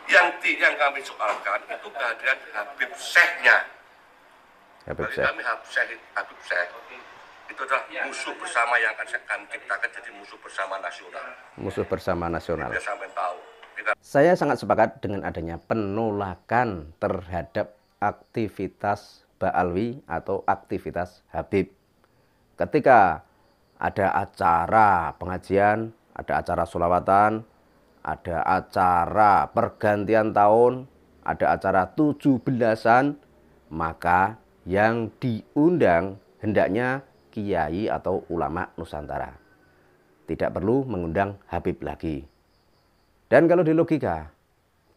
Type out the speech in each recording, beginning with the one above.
Yang kami soalkan itu kehadiran Habib Syekhnya. Bagi kami Habib Syekh itu adalah musuh bersama yang akan kami ciptakan jadi musuh bersama nasional. Musuh bersama nasional. Biar sampai tahu. Saya sangat sepakat dengan adanya penolakan terhadap aktivitas Ba'alwi atau aktivitas Habib. Ketika ada acara pengajian, ada acara sholawatan, ada acara pergantian tahun, ada acara 17-an, maka yang diundang hendaknya kiai atau ulama Nusantara. Tidak perlu mengundang Habib lagi. Dan kalau di logika,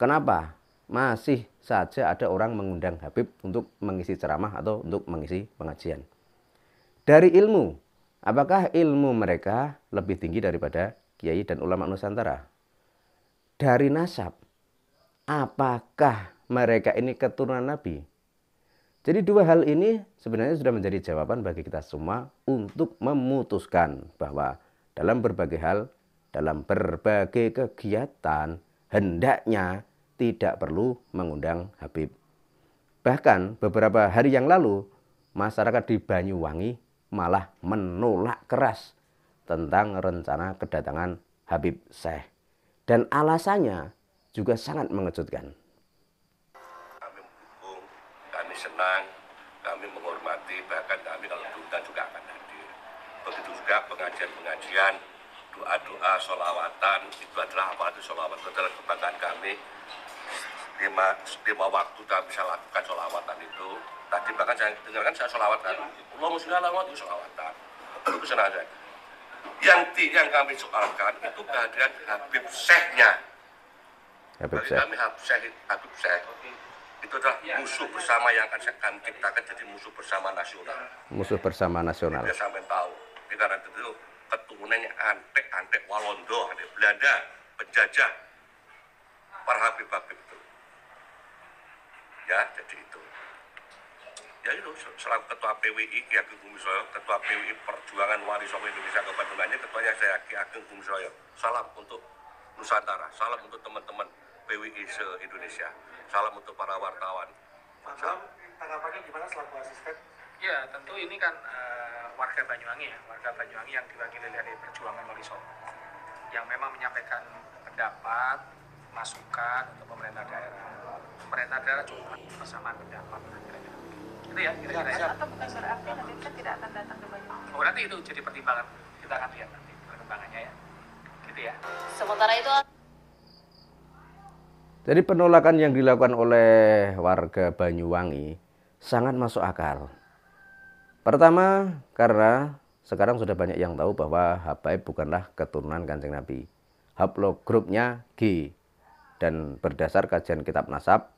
kenapa masih saja ada orang mengundang Habib untuk mengisi ceramah atau untuk mengisi pengajian? Dari ilmu, apakah ilmu mereka lebih tinggi daripada kiai dan ulama Nusantara? Dari nasab, apakah mereka ini keturunan Nabi? Jadi dua hal ini sebenarnya sudah menjadi jawaban bagi kita semua untuk memutuskan bahwa dalam berbagai hal, dalam berbagai kegiatan, hendaknya tidak perlu mengundang Habib. Bahkan beberapa hari yang lalu, masyarakat di Banyuwangi malah menolak keras tentang rencana kedatangan Habib Syekh. Dan alasannya juga sangat mengejutkan. Kami mendukung, kami senang, kami menghormati, bahkan kami kalau diundang juga akan hadir. Begitu juga pengajian-pengajian, doa-doa, sholawatan, itu adalah apa itu sholawat, itu adalah kebanggaan kami. Lima waktu kami bisa lakukan sholawatan itu. Tadi bahkan saya dengarkan saya sholawatan. Allahumma sholli ala Muhammad, itu sholawatan. Itu senang saja. Yang kami soalkan itu kehadiran Habib Syekhnya. Bagi kami Habib Syekh itu adalah musuh bersama yang akan kami ciptakan jadi musuh bersama nasional. Musuh bersama nasional. Biar sampai tahu. Karena itu keturunannya antek Walondo, antek Belanda, penjajah para Habib-Habib itu. Ya, jadi itu. Ya itu, selaku Ketua PWI Ki Ageng Bumi Soyo, Ketua PWI Perjuangan Wali Songo Indonesia Kabupaten, ketuanya saya Ki Ageng Bumi Soyo. Salam untuk Nusantara, salam untuk teman-teman PWI se-Indonesia, salam untuk para wartawan. Tanggapannya gimana selaku asisten? Ya, tentu ini kan warga Banyuwangi ya, warga Banyuwangi yang diwakili dari Perjuangan Wali Songo, yang memang menyampaikan pendapat, masukan untuk pemerintah daerah. Pemerintah daerah juga persamaan pendapat. Itu ya, kira-kira ya. Atau bukan berarti Habib Syekh tidak akan datang ke Banyuwangi? Oh, nanti itu jadi pertimbangan, kita akan lihat nanti perkembangannya ya. Gitu ya. Sementara itu, jadi penolakan yang dilakukan oleh warga Banyuwangi sangat masuk akal. Pertama, karena sekarang sudah banyak yang tahu bahwa Habaib bukanlah keturunan Kanjeng Nabi. Haplogrupnya G. Dan berdasar kajian kitab nasab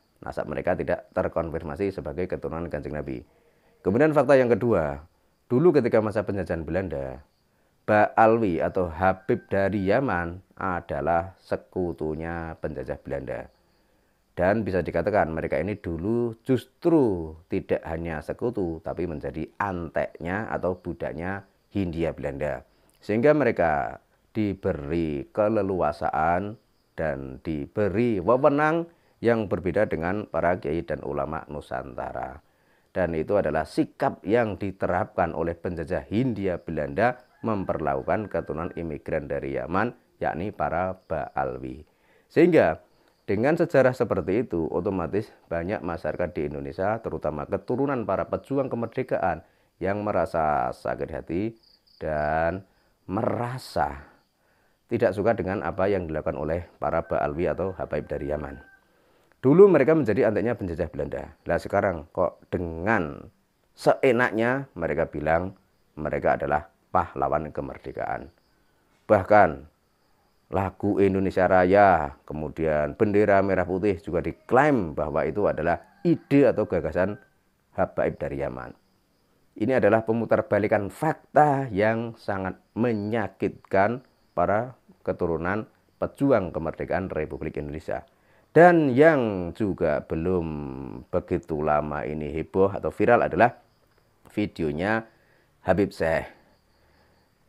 mereka tidak terkonfirmasi sebagai keturunan Kanjeng Nabi. Kemudian fakta yang kedua, dulu ketika masa penjajahan Belanda, Ba'alwi atau Habib dari Yaman adalah sekutunya penjajah Belanda. Dan bisa dikatakan mereka ini dulu justru tidak hanya sekutu, tapi menjadi anteknya atau budaknya Hindia Belanda. Sehingga mereka diberi keleluasaan dan diberi wewenang yang berbeda dengan para kiai dan ulama Nusantara. Dan itu adalah sikap yang diterapkan oleh penjajah Hindia Belanda memperlakukan keturunan imigran dari Yaman, yakni para Ba'alwi. Sehingga dengan sejarah seperti itu, otomatis banyak masyarakat di Indonesia, terutama keturunan para pejuang kemerdekaan yang merasa sakit hati dan merasa tidak suka dengan apa yang dilakukan oleh para Ba'alwi atau Habaib dari Yaman. Dulu mereka menjadi anteknya penjajah Belanda. Nah sekarang kok dengan seenaknya mereka bilang mereka adalah pahlawan kemerdekaan. Bahkan lagu Indonesia Raya, kemudian bendera merah putih juga diklaim bahwa itu adalah ide atau gagasan Habaib dari Yaman. Ini adalah pemutarbalikan fakta yang sangat menyakitkan para keturunan pejuang kemerdekaan Republik Indonesia. Dan yang juga belum begitu lama ini heboh atau viral adalah videonya Habib Syekh.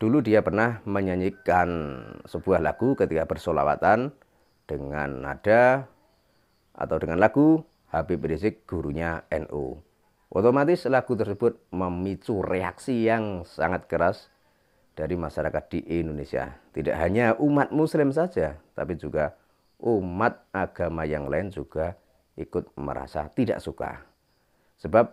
Dulu dia pernah menyanyikan sebuah lagu ketika bersolawatan dengan nada atau dengan lagu Habib Rizik gurunya NU. Otomatis lagu tersebut memicu reaksi yang sangat keras dari masyarakat di Indonesia. Tidak hanya umat muslim saja, tapi juga umat agama yang lain juga ikut merasa tidak suka. Sebab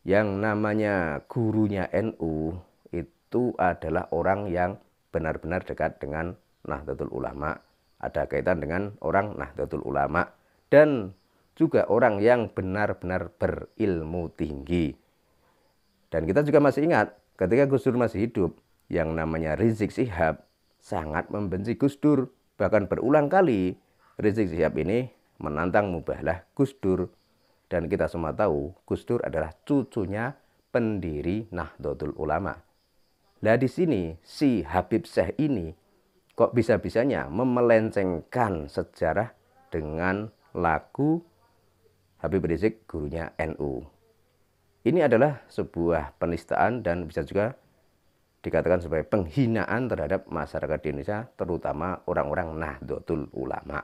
yang namanya gurunya NU itu adalah orang yang benar-benar dekat dengan Nahdlatul Ulama. Ada kaitan dengan orang Nahdlatul Ulama dan juga orang yang benar-benar berilmu tinggi. Dan kita juga masih ingat ketika Gus Dur masih hidup, yang namanya Rizik Syihab sangat membenci Gus Dur. Bahkan berulang kali Rizik Syihab ini menantang mubahlah Gus Dur. Dan kita semua tahu Gus Dur adalah cucunya pendiri Nahdlatul Ulama. Nah di sini si Habib Syekh ini kok bisa-bisanya memelencengkan sejarah dengan lagu Habib Rizik gurunya NU. Ini adalah sebuah penistaan dan bisa juga dikatakan sebagai penghinaan terhadap masyarakat di Indonesia, terutama orang-orang Nahdlatul Ulama.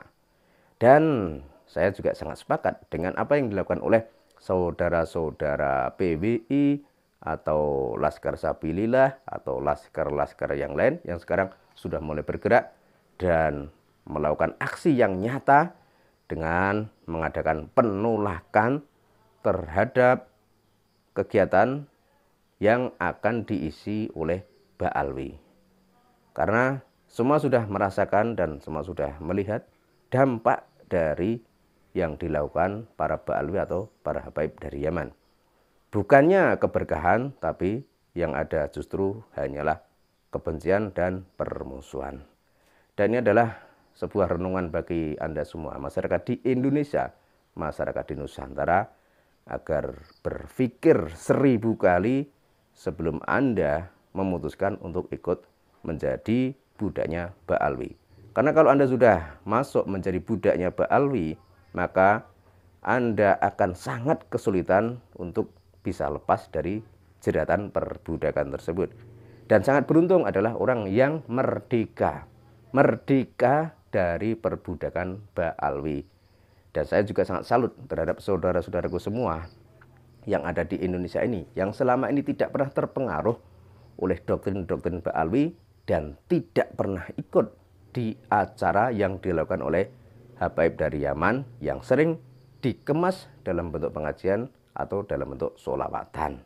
Dan saya juga sangat sepakat dengan apa yang dilakukan oleh saudara-saudara PWI atau Laskar Sabilillah atau laskar-laskar yang lain yang sekarang sudah mulai bergerak dan melakukan aksi yang nyata dengan mengadakan penolakan terhadap kegiatan yang akan diisi oleh Ba'alwi. Karena semua sudah merasakan dan semua sudah melihat dampak dari yang dilakukan para Ba'alwi atau para habaib dari Yaman. Bukannya keberkahan, tapi yang ada justru hanyalah kebencian dan permusuhan. Dan ini adalah sebuah renungan bagi Anda semua, masyarakat di Indonesia, masyarakat di Nusantara, agar berpikir 1000 kali sebelum Anda memutuskan untuk ikut menjadi budaknya Ba'alwi. Karena kalau Anda sudah masuk menjadi budaknya Ba'alwi, maka Anda akan sangat kesulitan untuk bisa lepas dari jeratan perbudakan tersebut. Dan sangat beruntung adalah orang yang merdeka. Merdeka dari perbudakan Ba'alwi. Dan saya juga sangat salut terhadap saudara-saudaraku semua yang ada di Indonesia ini, yang selama ini tidak pernah terpengaruh oleh doktrin-doktrin Ba'alwi dan tidak pernah ikut di acara yang dilakukan oleh habaib dari Yaman yang sering dikemas dalam bentuk pengajian atau dalam bentuk sholawatan.